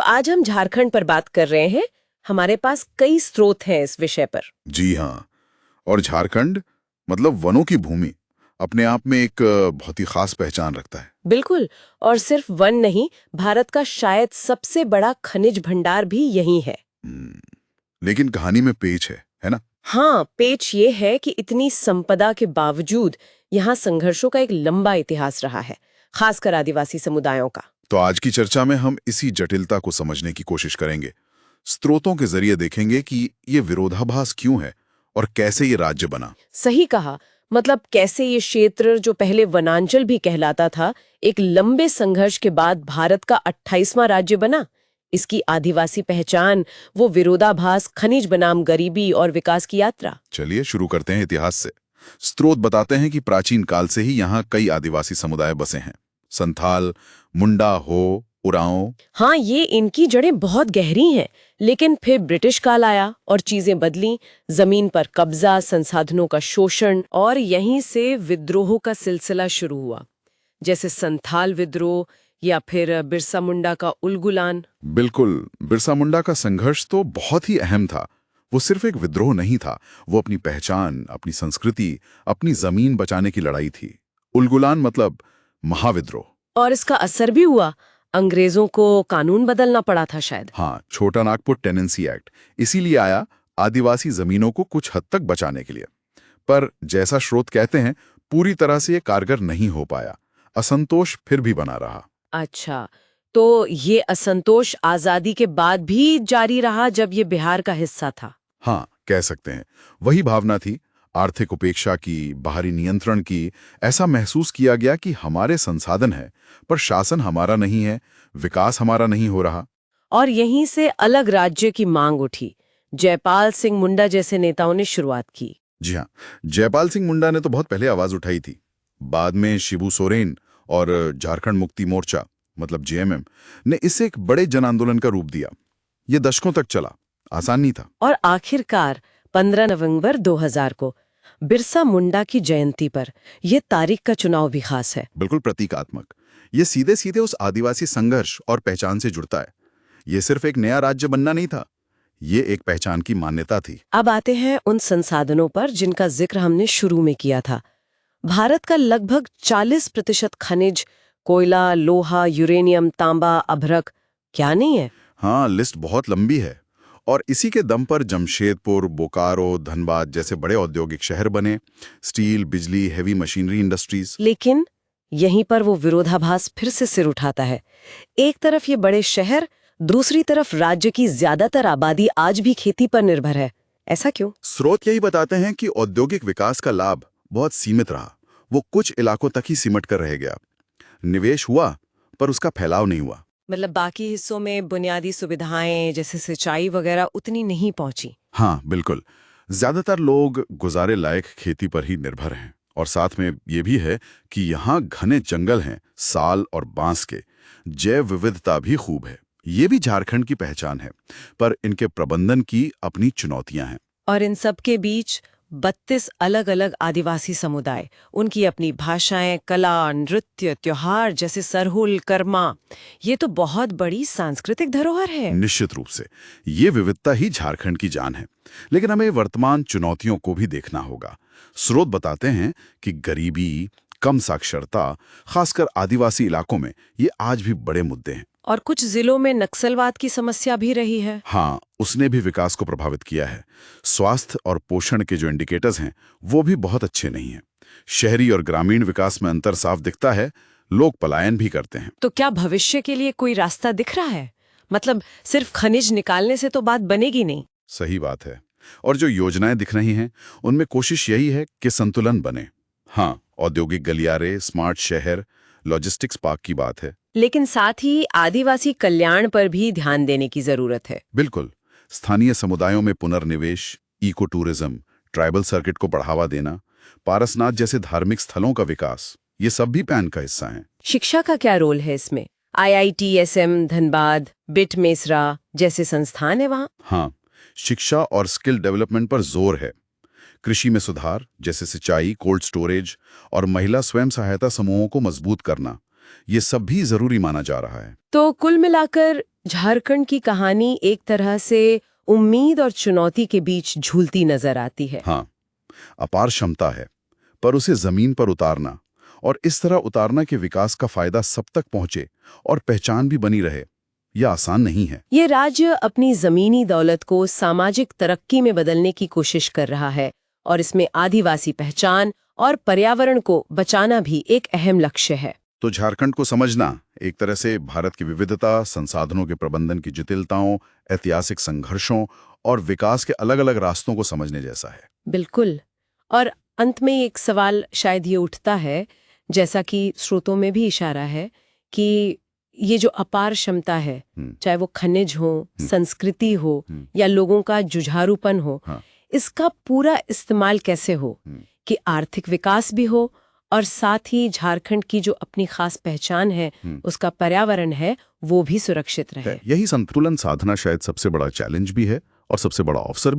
आज हम झारखंड पर बात कर रहे हैं। हमारे पास कई स्रोत हैं इस विषय पर। जी हाँ। और झारखंड मतलब वनों की भूमि अपने आप में एक बहुत ही खास पहचान रखता है। बिल्कुल। और सिर्फ वन नहीं, भारत का शायद सबसे बड़ा खनिज भंडार भी यही है। हम्म, लेकिन कहानी में पेच है ना? हाँ, पेच ये है कि इतनी संपदा के बावजूद यहाँ संघर्षों का एक लंबा इतिहास रहा है, खासकर आदिवासी समुदायों का। तो आज की चर्चा में हम इसी जटिलता को समझने की कोशिश करेंगे। स्रोतों के जरिए देखेंगे कि ये विरोधाभास क्यों है और कैसे ये राज्य बना। सही कहा। मतलब कैसे ये क्षेत्र जो पहले वनांचल भी कहलाता था, एक लंबे संघर्ष के बाद भारत का 28वां राज्य बना। इसकी आदिवासी पहचान, वो विरोधाभास, खनिज बनाम गरीबी और विकास की यात्रा। चलिए शुरू करते हैं इतिहास से। स्रोत बताते हैं कि प्राचीन काल से ही यहाँ कई आदिवासी समुदाय बसे हैं। संथाल, मुंडा, हो, उरांव। हाँ, ये इनकी जड़ें बहुत गहरी हैं। लेकिन फिर ब्रिटिश काल आया और चीजें बदली। जमीन पर कब्जा, संसाधनों का शोषण, और यहीं से विद्रोहों का सिलसिला शुरू हुआ, जैसे संथाल विद्रोह या फिर बिरसा मुंडा का उलगुलान। बिल्कुल, बिरसा मुंडा का संघर्ष तो बहुत ही अहम था। वो सिर्फ एक विद्रोह नहीं था, वो अपनी पहचान, अपनी संस्कृति, अपनी जमीन बचाने की लड़ाई थी। उलगुलान मतलब महाविद्रोह। और इसका असर भी हुआ। अंग्रेजों को कानून बदलना पड़ा था शायद। हाँ, छोटा नागपुर टेनेंसी एक्ट इसीलिए आया, आदिवासी जमीनों को कुछ हद तक बचाने के लिए। पर जैसा स्रोत कहते हैं, पूरी तरह से ये कारगर नहीं हो पाया। असंतोष फिर भी बना रहा। अच्छा, तो ये असंतोष आजादी के बाद भी जारी रहा जब ये बिहार का हिस्सा था। हाँ, कह सकते हैं। वही भावना थी, आर्थिक उपेक्षा की, बाहरी नियंत्रण की। ऐसा महसूस किया गया कि हमारे संसाधन है, पर शासन हमारा नहीं है, विकास हमारा नहीं हो रहा। और यहीं से अलग राज्य की मांग उठी। जयपाल सिंह मुंडा जैसे नेताओं ने शुरुआत की। जी हाँ, जयपाल सिंह मुंडा ने तो बहुत पहले आवाज उठाई थी। बाद में शिबू सोरेन और झारखंड मुक्ति मोर्चा मतलब जेएमएम ने इसे एक बड़े जन आंदोलन का रूप दिया। ये दशकों तक चला, आसान नहीं था। और आखिरकार 15 नवंबर 2000 को बिरसा मुंडा की जयंती पर यह तारीख का चुनाव भी खास है। बिल्कुल प्रतीकात्मक। ये सीधे सीधे उस आदिवासी संघर्ष और पहचान से जुड़ता है। ये सिर्फ एक नया राज्य बनना नहीं था, ये एक पहचान की मान्यता थी। अब आते हैं उन संसाधनों पर जिनका जिक्र हमने शुरू में किया था। भारत का लगभग 40% खनिज, कोयला, लोहा, यूरेनियम, तांबा, अभ्रक, क्या नहीं है। हाँ, लिस्ट बहुत लंबी है। और इसी के दम पर जमशेदपुर, बोकारो, धनबाद जैसे बड़े औद्योगिक शहर बने। स्टील, बिजली, हेवी मशीनरी इंडस्ट्रीज। लेकिन यहीं पर वो विरोधाभास फिर से सिर उठाता है। एक तरफ ये बड़े शहर, दूसरी तरफ राज्य की ज्यादातर आबादी आज भी खेती पर निर्भर है। ऐसा क्यों? स्रोत यही बताते हैं कि औद्योगिक विकास का लाभ बहुत सीमित रहा। वो कुछ इलाकों तक ही सिमट कर रह गया। निवेश हुआ, पर उसका फैलाव नहीं हुआ। मतलब बाकी हिस्सों में बुनियादी सुविधाएं जैसे सिंचाई वगैरह उतनी नहीं पहुंची। हाँ, बिल्कुल। ज्यादातर लोग गुजारे लायक खेती पर ही निर्भर हैं। और साथ में ये भी है कि यहाँ घने जंगल हैं, साल और बांस के। जैव विविधता भी खूब है। ये भी झारखंड की पहचान है, पर इनके प्रबंधन की अपनी चुनौतियां हैं। और इन सब के बीच 32 अलग अलग आदिवासी समुदाय, उनकी अपनी भाषाएं, कला, नृत्य, त्योहार जैसे सरहुल, कर्मा। ये तो बहुत बड़ी सांस्कृतिक धरोहर है। निश्चित रूप से ये विविधता ही झारखंड की जान है। लेकिन हमें वर्तमान चुनौतियों को भी देखना होगा। स्रोत बताते हैं कि गरीबी, कम साक्षरता, खासकर आदिवासी इलाकों में ये आज भी बड़े मुद्दे हैं। और कुछ जिलों में नक्सलवाद की समस्या भी रही है। हाँ, उसने भी विकास को प्रभावित किया है। स्वास्थ्य और पोषण के जो इंडिकेटर्स हैं, वो भी बहुत अच्छे नहीं हैं। शहरी और ग्रामीण विकास में अंतर साफ दिखता है। लोग पलायन भी करते हैं। तो क्या भविष्य के लिए कोई रास्ता दिख रहा है? मतलब सिर्फ खनिज निकालने से तो बात बनेगी नहीं। सही बात है। और जो योजनाएं दिख रही हैं, उनमें कोशिश यही है कि संतुलन बने। हाँ, औद्योगिक गलियारे, स्मार्ट शहर, लॉजिस्टिक्स पार्क की बात है। लेकिन साथ ही आदिवासी कल्याण पर भी ध्यान देने की जरूरत है। बिल्कुल। स्थानीय समुदायों में पुनर्निवेश, इको टूरिज्म, ट्राइबल सर्किट को बढ़ावा देना, पारसनाथ जैसे धार्मिक स्थलों का विकास, ये सब भी पैन का हिस्सा हैं। शिक्षा का क्या रोल है इसमें? IITSM धनबाद, बिट मेसरा जैसे संस्थान है वहाँ। हाँ, शिक्षा और स्किल डेवलपमेंट पर जोर है। कृषि में सुधार जैसे सिंचाई, कोल्ड स्टोरेज और महिला स्वयं सहायता समूहों को मजबूत करना, ये सब भी जरूरी माना जा रहा है। तो कुल मिलाकर झारखंड की कहानी एक तरह से उम्मीद और चुनौती के बीच झूलती नजर आती है। हाँ, अपार क्षमता है, पर उसे जमीन पर उतारना और इस तरह उतारना कि विकास का फायदा सब तक पहुंचे और पहचान भी बनी रहे, यह आसान नहीं है। ये राज्य अपनी जमीनी दौलत को सामाजिक तरक्की में बदलने की कोशिश कर रहा है और इसमें आदिवासी पहचान और पर्यावरण को बचाना भी एक अहम लक्ष्य है। तो झारखंड को समझना एक तरह से भारत की विविधता, संसाधनों के प्रबंधन की जटिलताओं, ऐतिहासिक संघर्षों और विकास के अलग-अलग रास्तों को समझने जैसा है। बिल्कुल। और अंत में एक सवाल शायद ये उठता है, जैसा कि स्रोतों में भी इशारा है, कि ये जो अपार क्षमता है, चाहे वो खनिज हो, संस्कृति हो या लोगों का जुझारूपन हो, इसका पूरा इस्तेमाल कैसे हो कि आर्थिक विकास भी हो और साथ ही झारखंड की जो अपनी खास पहचान है, उसका पर्यावरण है, वो भी सुरक्षित रहे। यही संतुलन साधना शायद सबसे बड़ा चैलेंज भी है और सबसे बड़ा अवसर भी।